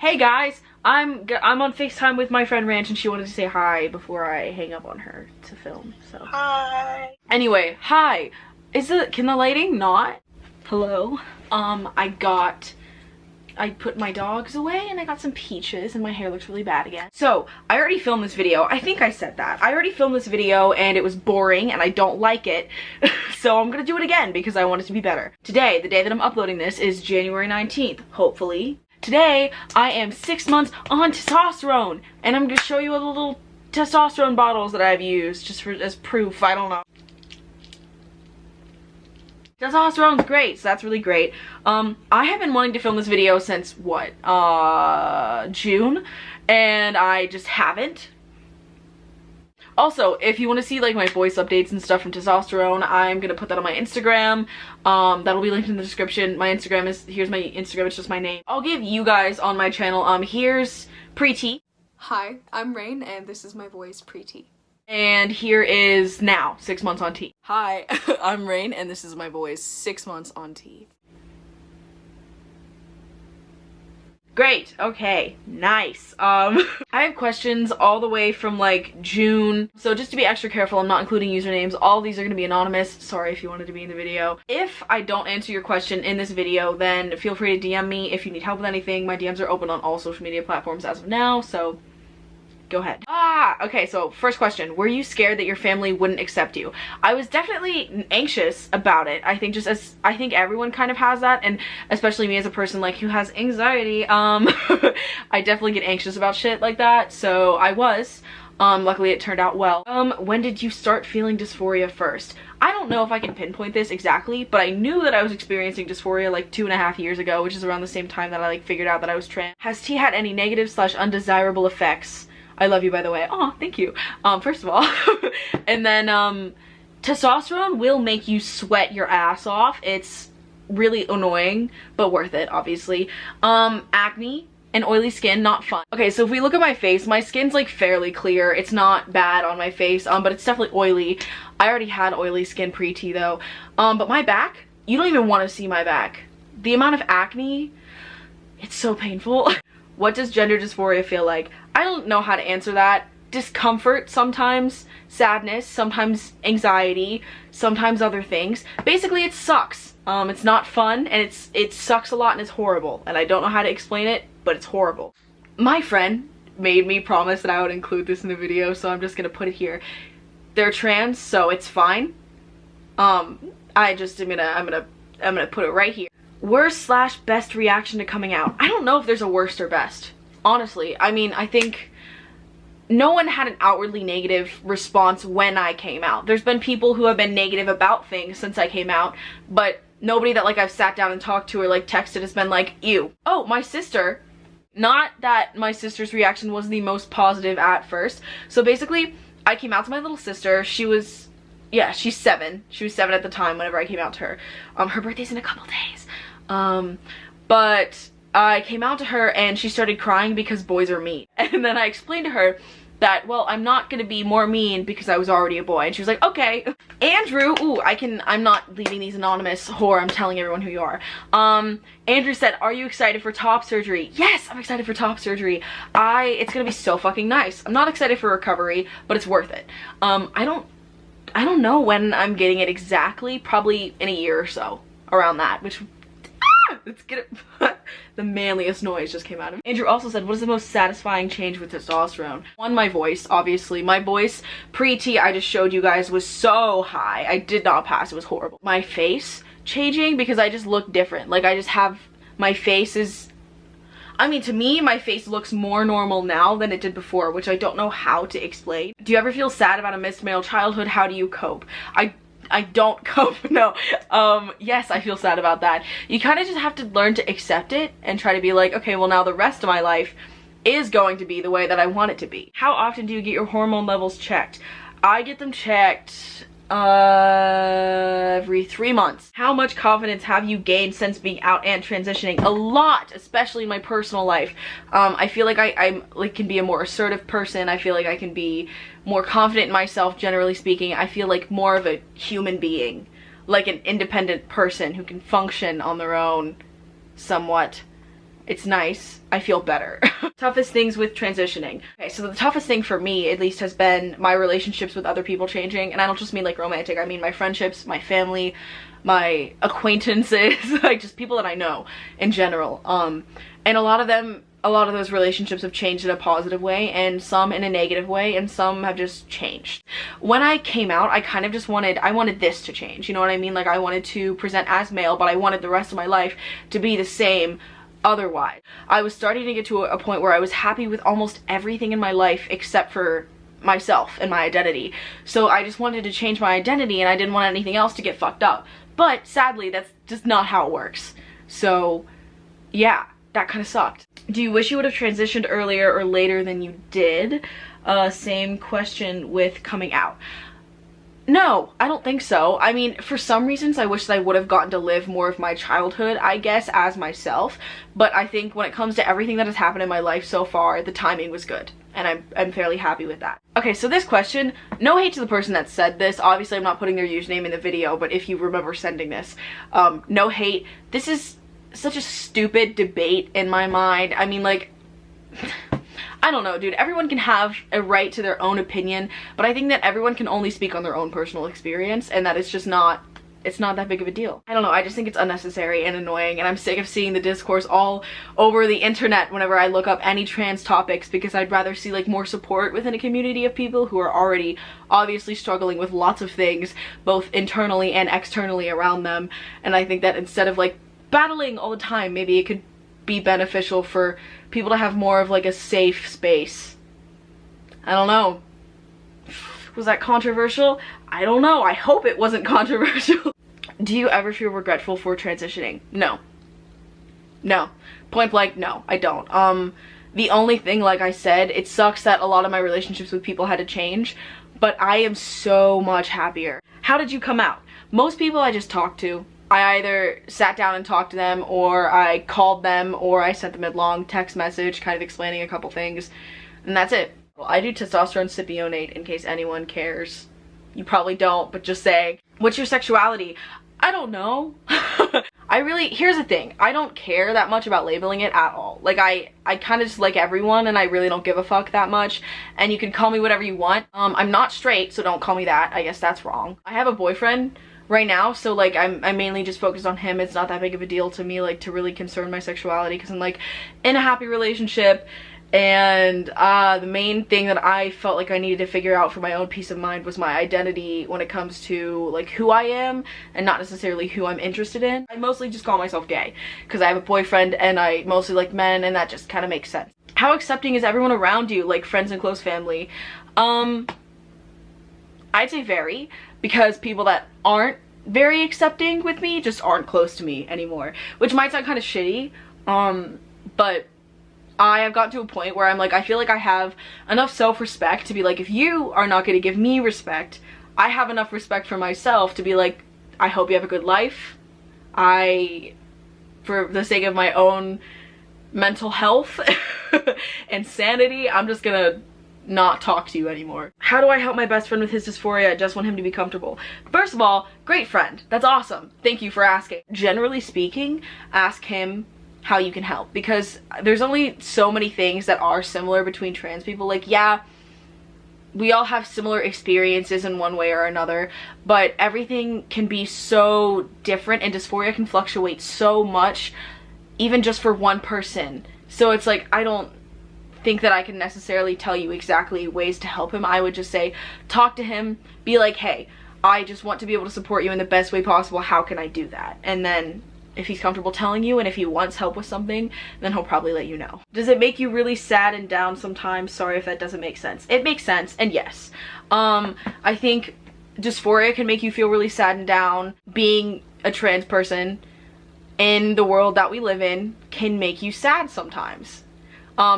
Hey guys, I'm on FaceTime with my friend Ranch and she wanted to say hi before I hang up on her to film, so. Hi. Anyway, hi. Can the lighting not? Hello? I put my dogs away and I got some peaches and my hair looks really bad again. So, I already filmed this video. I think I said that. I already filmed this video and it was boring and I don't like it. So I'm gonna do it again because I want it to be better. Today, the day that I'm uploading this, is January 19th, hopefully. Today, I am 6 months on testosterone and I'm gonna show you all the little testosterone bottles that I've used just as proof. I don't know. Testosterone's great, so that's really great. I have been wanting to film this video since, what, June? And I just haven't. Also, if you want to see, like, my voice updates and stuff from testosterone, I'm gonna put that on my Instagram. That'll be linked in the description. My Instagram is, here's my Instagram, it's just my name. I'll give you guys on my channel, here's Preeti. Hi, I'm Rain, and this is my voice, Preeti. And here is now, 6 months on T. Hi, I'm Rain, and this is my voice, 6 months on T. Great, okay, nice. I have questions all the way from like June, so just to be extra careful, I'm not including usernames. All of these are gonna be anonymous. Sorry if you wanted to be in the video. If I don't answer your question in this video, then feel free to DM me if you need help with anything. My DMs are open on all social media platforms as of now, so go ahead. Okay, so first question. Were you scared that your family wouldn't accept you? I was definitely anxious about it. I think I think everyone kind of has that, and especially me as a person like who has anxiety, I definitely get anxious about shit like that, so I was. Luckily it turned out well. When did you start feeling dysphoria first? I don't know if I can pinpoint this exactly, but I knew that I was experiencing dysphoria like 2.5 years ago, which is around the same time that I like figured out that I was trans. Has tea had any negative / undesirable effects? I love you, by the way. Oh, thank you. First of all. And then, testosterone will make you sweat your ass off. It's really annoying, but worth it, obviously. Acne and oily skin, not fun. Okay, so if we look at my face, my skin's like fairly clear. It's not bad on my face, but it's definitely oily. I already had oily skin pre-T though. But my back, you don't even want to see my back. The amount of acne, it's so painful. What does gender dysphoria feel like? I don't know how to answer that. Discomfort sometimes, sadness, sometimes anxiety, sometimes other things. Basically, it sucks. It's not fun, and it sucks a lot, and it's horrible. And I don't know how to explain it, but it's horrible. My friend made me promise that I would include this in the video, so I'm just gonna put it here. They're trans, so it's fine. I'm gonna put it right here. Worst / best reaction to coming out. I don't know if there's a worst or best. Honestly, I mean, I think no one had an outwardly negative response when I came out. There's been people who have been negative about things since I came out, but nobody that like I've sat down and talked to or like texted has been like, ew. Oh, my sister. Not that my sister's reaction was the most positive at first. So basically, I came out to my little sister. She's 7. She was 7 at the time whenever I came out to her. Her birthday's in a couple days. But I came out to her and she started crying because boys are mean. And then I explained to her that, well, I'm not gonna be more mean because I was already a boy. And she was like, okay. Andrew, ooh, I'm not leaving these anonymous, whore, I'm telling everyone who you are. Andrew said, are you excited for top surgery? Yes, I'm excited for top surgery. It's gonna be so fucking nice. I'm not excited for recovery, but it's worth it. I don't know when I'm getting it exactly, probably in a year or so, around that, which, let's get it. The manliest noise just came out of me. Andrew also said, what is the most satisfying change with testosterone? One, my voice, obviously. My voice, pre-T, I just showed you guys, was so high. I did not pass, it was horrible. My face changing because I just look different. Like, I just have, my face is, I mean, to me, my face looks more normal now than it did before, which I don't know how to explain. Do you ever feel sad about a missed male childhood? How do you cope? I don't cope, no. Yes, I feel sad about that. You kind of just have to learn to accept it and try to be like, okay, well now the rest of my life is going to be the way that I want it to be. How often do you get your hormone levels checked? I get them checked every 3 months. How much confidence have you gained since being out and transitioning? A lot, especially in my personal life. I feel like I can be a more assertive person. I feel like I can be more confident in myself, generally speaking. I feel like more of a human being, like an independent person who can function on their own somewhat. It's nice. I feel better. Toughest things with transitioning. Okay, so the toughest thing for me, at least, has been my relationships with other people changing. And I don't just mean like romantic, I mean my friendships, my family, my acquaintances, like just people that I know in general. And a lot of those relationships have changed in a positive way, and some in a negative way, and some have just changed. When I came out, I kind of just I wanted this to change, you know what I mean? Like, I wanted to present as male, but I wanted the rest of my life to be the same otherwise. I was starting to get to a point where I was happy with almost everything in my life except for myself and my identity. So I just wanted to change my identity, and I didn't want anything else to get fucked up. But sadly, that's just not how it works. So yeah, that kind of sucked. Do you wish you would have transitioned earlier or later than you did? Same question with coming out. No, I don't think so. I mean, for some reasons, I wish that I would have gotten to live more of my childhood, I guess, as myself. But I think when it comes to everything that has happened in my life so far, the timing was good. And I'm fairly happy with that. Okay, so this question, no hate to the person that said this. Obviously, I'm not putting their username in the video, but if you remember sending this, no hate. This is such a stupid debate in my mind. I mean, like, I don't know, dude. Everyone can have a right to their own opinion, but I think that everyone can only speak on their own personal experience, and that it's just not, it's not that big of a deal. I don't know, I just think it's unnecessary and annoying, and I'm sick of seeing the discourse all over the internet whenever I look up any trans topics, because I'd rather see like more support within a community of people who are already obviously struggling with lots of things, both internally and externally around them. And I think that instead of like battling all the time, maybe it could be beneficial for people to have more of like a safe space. I don't know. Was that controversial? I don't know. I hope it wasn't controversial. Do you ever feel regretful for transitioning? No. No. Point blank, no, I don't. The only thing, like I said, it sucks that a lot of my relationships with people had to change, but I am so much happier. How did you come out? Most people I just talked to. I either sat down and talked to them, or I called them, or I sent them a long text message kind of explaining a couple things, and that's it. Well, I do testosterone cypionate in case anyone cares. You probably don't, but just saying. What's your sexuality? I don't know. Here's the thing, I don't care that much about labeling it at all. Like, I kind of just like everyone, and I really don't give a fuck that much, and you can call me whatever you want. I'm not straight, so don't call me that. I guess that's wrong. I have a boyfriend right now, so like I'm mainly just focused on him. It's not that big of a deal to me, like, to really concern my sexuality, because I'm like in a happy relationship. And the main thing that I felt like I needed to figure out for my own peace of mind was my identity when it comes to like who I am, and not necessarily who I'm interested in. I mostly just call myself gay because I have a boyfriend and I mostly like men, and that just kind of makes sense. How accepting is everyone around you, like friends and close family? I'd say very, because people that aren't very accepting with me just aren't close to me anymore, which might sound kind of shitty, but I have gotten to a point where I'm like, I feel like I have enough self-respect to be like, if you are not going to give me respect, I have enough respect for myself to be like, I hope you have a good life. For the sake of my own mental health and sanity, I'm just gonna not talk to you anymore. How do I help my best friend with his dysphoria? I just want him to be comfortable. First of all, great friend. That's awesome. Thank you for asking. Generally speaking, ask him how you can help, because there's only so many things that are similar between trans people. Like, yeah, we all have similar experiences in one way or another, but everything can be so different, and dysphoria can fluctuate so much, even just for one person. So it's like, I don't think that I can necessarily tell you exactly ways to help him. I would just say, talk to him, be like, hey, I just want to be able to support you in the best way possible. How can I do that? And then if he's comfortable telling you, and if he wants help with something, then he'll probably let you know. Does it make you really sad and down sometimes? Sorry if that doesn't make sense. It makes sense, and yes. I think dysphoria can make you feel really sad and down. Being a trans person in the world that we live in can make you sad sometimes.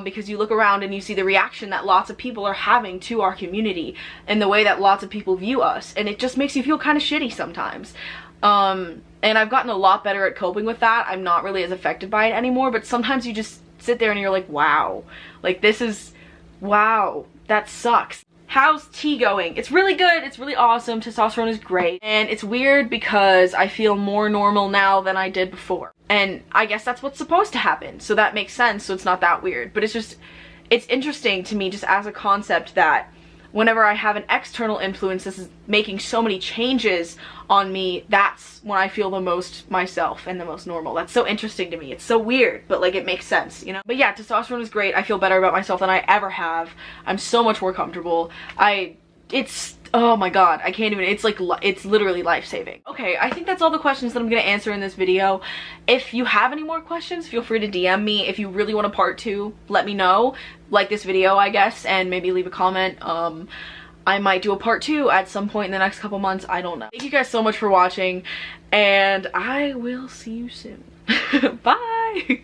Because you look around and you see the reaction that lots of people are having to our community and the way that lots of people view us, and it just makes you feel kind of shitty sometimes. And I've gotten a lot better at coping with that. I'm not really as affected by it anymore, but sometimes you just sit there and you're like, wow, like this is, wow, that sucks. How's tea going? It's really good. It's really awesome. Testosterone is great. And it's weird because I feel more normal now than I did before. and I guess that's what's supposed to happen, so that makes sense, so it's not that weird. But it's interesting to me just as a concept that whenever I have an external influence this is making so many changes on me, that's when I feel the most myself and the most normal. That's so interesting to me. It's so weird, but like it makes sense, you know? But yeah, testosterone is great. I feel better about myself than I ever have. I'm so much more comfortable. It's, oh my god, I can't even, it's like, it's literally life-saving. Okay, I think that's all the questions that I'm gonna answer in this video. If you have any more questions, feel free to DM me. If you really want a part 2, let me know. Like this video, I guess, and maybe leave a comment. I might do a part 2 at some point in the next couple months, I don't know. Thank you guys so much for watching, and I will see you soon. Bye!